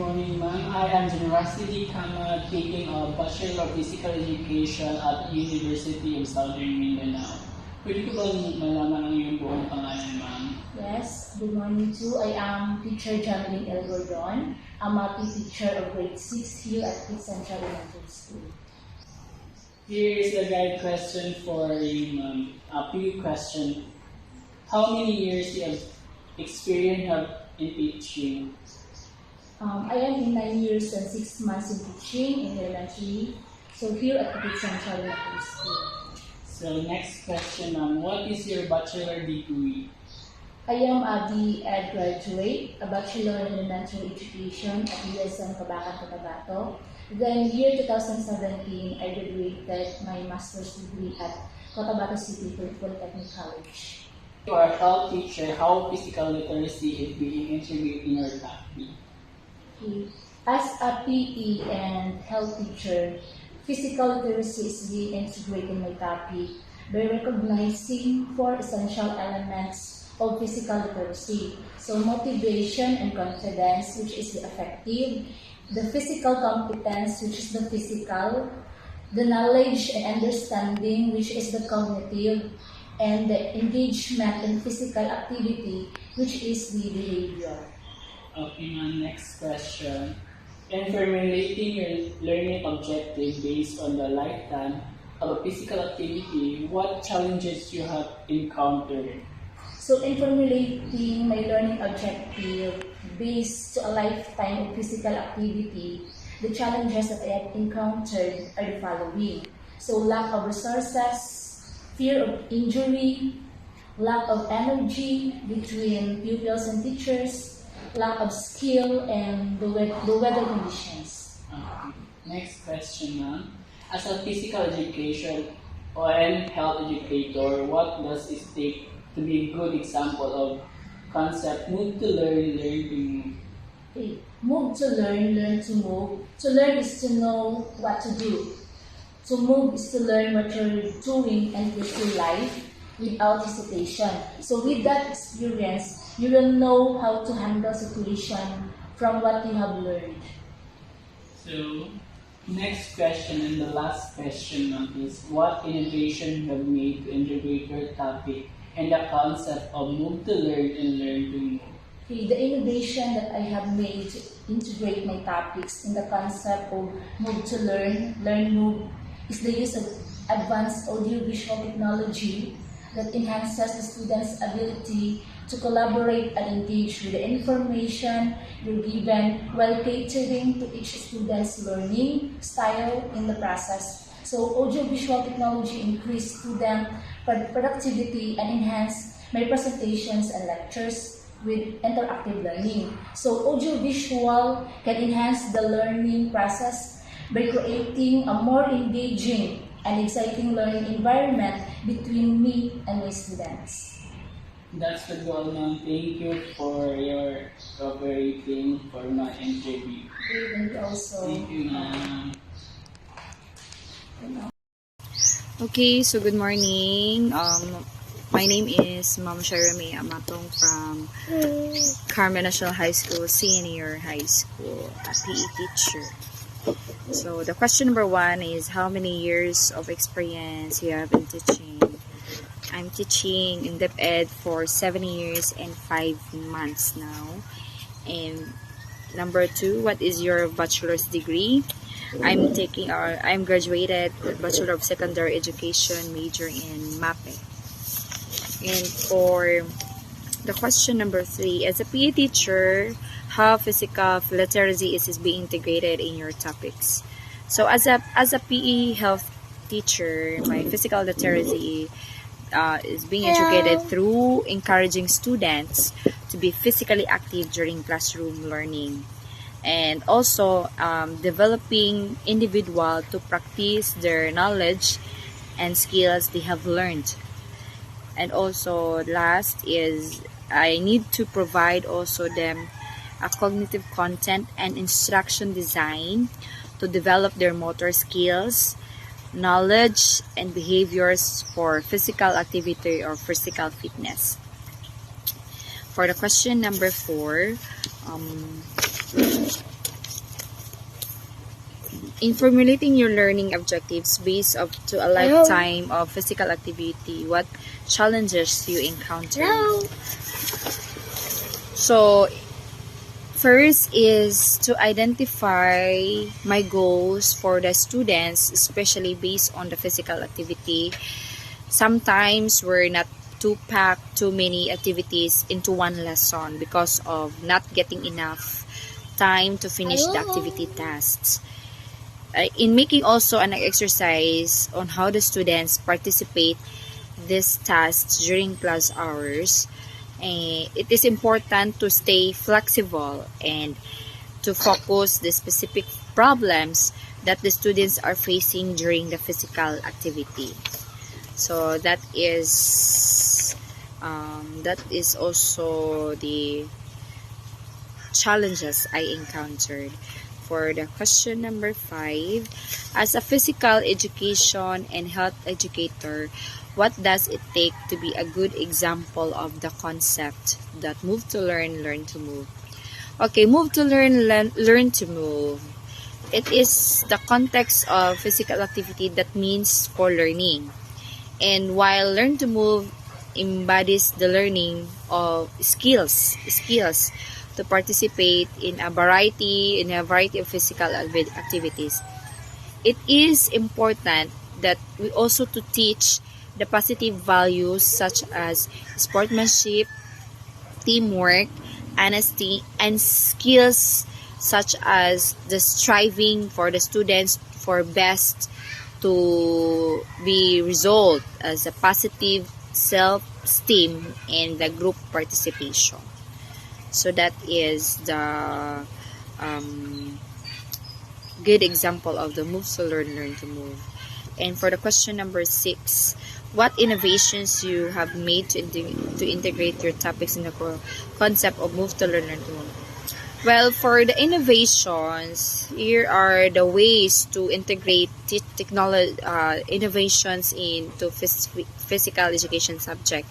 morning, ma'am. I am Generosity Kama, taking a Bachelor of Physical Education at University of Southern Mindanao. Pwede ko bang malaman ang iyong buong pangalan, ma'am? Yes, good morning too. I am teacher Jameline L. Gordon. I'm a teacher of grade 6 here at Kids Central Elementary School. Here is the guide question for you, ma'am. A few question. How many years you have experience in teaching? I am in 9 years and 6 months in teaching in elementary. So here at Kids Central Elementary School. So next question, ma'am. What is your bachelor degree? I am a D.Ed graduate, a Bachelor in Elementary Education at USM Cabacan, Cotabato. Then year 2017, I graduated my master's degree at Cotabato City Polytechnic College. You are a health teacher. How physical literacy is being integrated in your topic? Okay. As a PE and health teacher, physical literacy is being integrated in my topic by recognizing 4 essential elements of physical literacy. So motivation and confidence, which is the affective, the physical competence, which is the physical, the knowledge and understanding, which is the cognitive, and the engagement in physical activity, which is the behavior. Okay, ma'am. Next question. In formulating your learning objective based on the lifetime of a physical activity, what challenges you have encountered? So in formulating my learning objective based to a lifetime of physical activity, the challenges that I have encountered are the following. So lack of resources, fear of injury, lack of energy between pupils and teachers, lack of skill, and the weather conditions. Next question, ma'am. As a physical education or an health educator, what does it take to be a good example of concept move to learn, learn to move? Okay. Move to learn to move. To learn is to know what to do. To move is to learn what you're doing and pursue life without hesitation. So with that experience, you will know how to handle situation from what you have learned. So, next question and the last question, ma'am, is what innovation you have made to integrate your topic and the concept of move to learn and learn to move? Okay, the innovation that I have made to integrate my topics in the concept of move to learn, move, is the use of advanced audiovisual technology that enhances the students' ability to collaborate and engage with the information you're given while catering to each student's learning style in the process. So audiovisual technology increase student productivity and enhance my presentations and lectures with interactive learning. So audiovisual can enhance the learning process by creating a more engaging and exciting learning environment between me and my students. That's the goal, ma'am. Thank you for your cooperating for my interview. Okay, thank you also. Thank you, ma'am. Okay, so good morning. My name is Ma'am Sharami Amatong from Carmen National High School, Senior High School, a PE teacher. So the question number 1 is how many years of experience you have in teaching? I'm teaching in DepEd for 7 years and 5 months now. And number 2, what is your bachelor's degree? I'm graduated with Bachelor of Secondary Education, major in MAPE. And for the question number 3, as a PE teacher, how physical literacy is being integrated in your topics? So as a PE health teacher, my physical literacy is being educated through encouraging students to be physically active during classroom learning, and also developing individual to practice their knowledge and skills they have learned. And also last is I need to provide also them a cognitive content and instruction design to develop their motor skills, knowledge, and behaviors for physical activity or physical fitness. For the question number 4, In formulating your learning objectives based up to a lifetime of physical activity, what challenges you encounter? So, first is to identify my goals for the students, especially based on the physical activity. Sometimes we're not to pack too many activities into one lesson because of not getting enough time to finish the activity tasks. In making also an exercise on how the students participate these tasks during class hours, it is important to stay flexible and to focus the specific problems that the students are facing during the physical activity. So that is also the challenges I encountered. For the question number 5, as a physical education and health educator, what does it take to be a good example of the concept that move to learn, learn to move? Okay, move to learn, learn to move. It is the context of physical activity that means for learning. And while learn to move embodies the learning of skills to participate in a variety of physical activities, it is important that we also to teach the positive values such as sportsmanship, teamwork, honesty, and skills such as the striving for the students for best to be resolved as a positive self-esteem and the group participation. So that is the good example of the move to learn, learn to move. And for the question number 6, what innovations you have made to integrate your topics in the concept of move to learn, learn to move? Well, for the innovations, here are the ways to integrate technology innovations into physical education subject,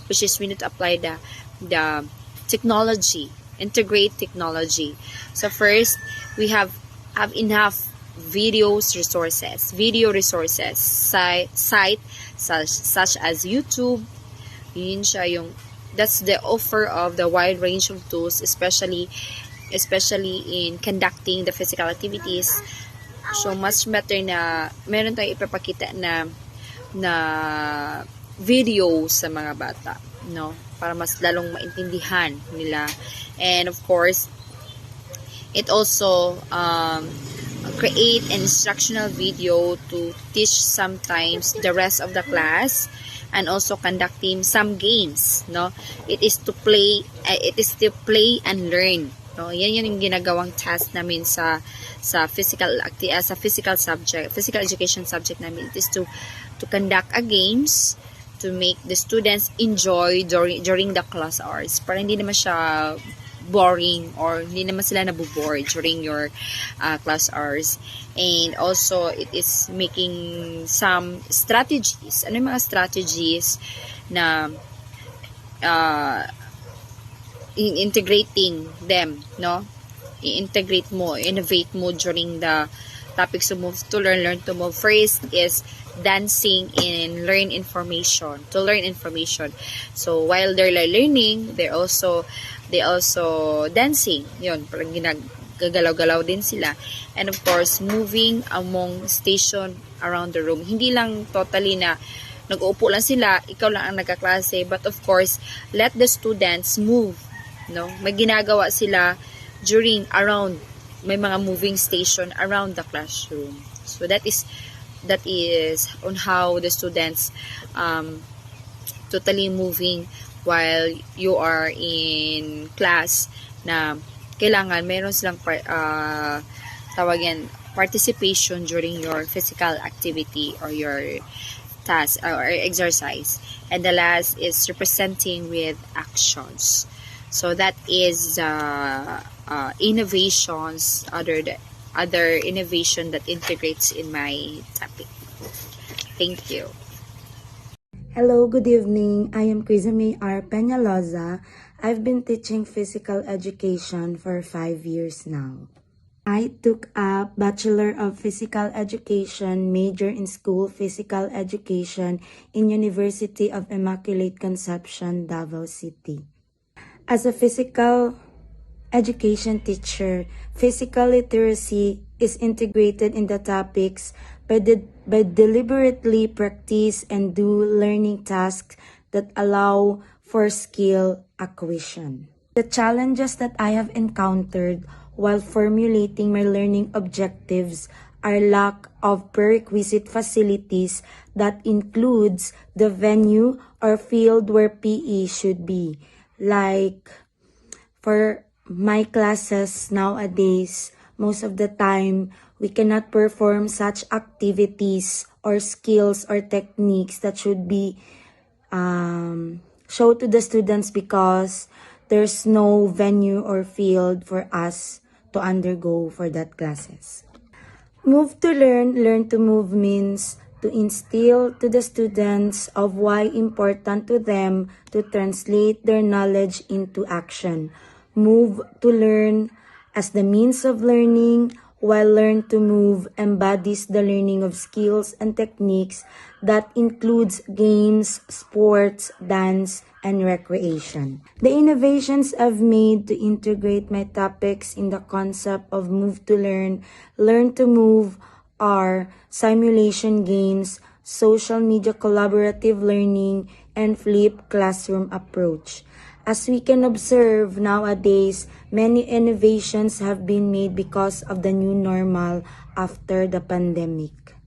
which is we need to apply the technology, integrate technology. So first, we have enough video resources, site such as YouTube. Yun siya yung that's the offer of the wide range of tools, especially in conducting the physical activities. So much better na meron tayong ipapakita na video sa mga bata, no, para mas lalong maintindihan nila. And of course, it also create an instructional video to teach sometimes the rest of the class, and also conducting some games, no. It is to play and learn, no. Yan yung ginagawang task namin sa physical education subject namin. It is to conduct a games to make the students enjoy during the class hours, para hindi naman siya boring or hindi naman sila naboboard during your class hours. And also, it is making some strategies. Ano yung mga strategies na integrating them, no? I-integrate mo, innovate mo during the topics of move to learn, learn to move. First is dancing and learn information, to learn information. So while they're learning, they also dancing. Yun, parang gagalaw-galaw din sila. And of course, moving among station around the room. Hindi lang totally na nag-uupo lang sila, ikaw lang ang nagkaklase, but of course, let the students move, no? May ginagawa sila around, may mga moving station around the classroom. So that is on how the students totally moving while you are in class, na kailangan meron silang participation during your physical activity or your task or exercise. And the last is representing with actions. So that is innovations, other innovation that integrates in my topic. Thank you. Hello, good evening. I am Crisame R. Peñaloza. I've been teaching physical education for 5 years now. I took up Bachelor of Physical Education, major in School Physical Education in University of Immaculate Conception, Davao City. As a physical education teacher, physical literacy is integrated in the topics by deliberately practice and do learning tasks that allow for skill acquisition. The challenges that I have encountered while formulating my learning objectives are lack of prerequisite facilities that includes the venue or field where PE should be. Like for my classes nowadays, most of the time, we cannot perform such activities or skills or techniques that should be shown to the students because there's no venue or field for us to undergo for that classes. Move to learn, learn to move means to instill to the students of why important to them to translate their knowledge into action. Move to learn as the means of learning, while learn to move embodies the learning of skills and techniques that includes games, sports, dance, and recreation. The innovations I've made to integrate my topics in the concept of move to learn to move are simulation games, social media collaborative learning, and flipped classroom approach. As we can observe nowadays, many innovations have been made because of the new normal after the pandemic.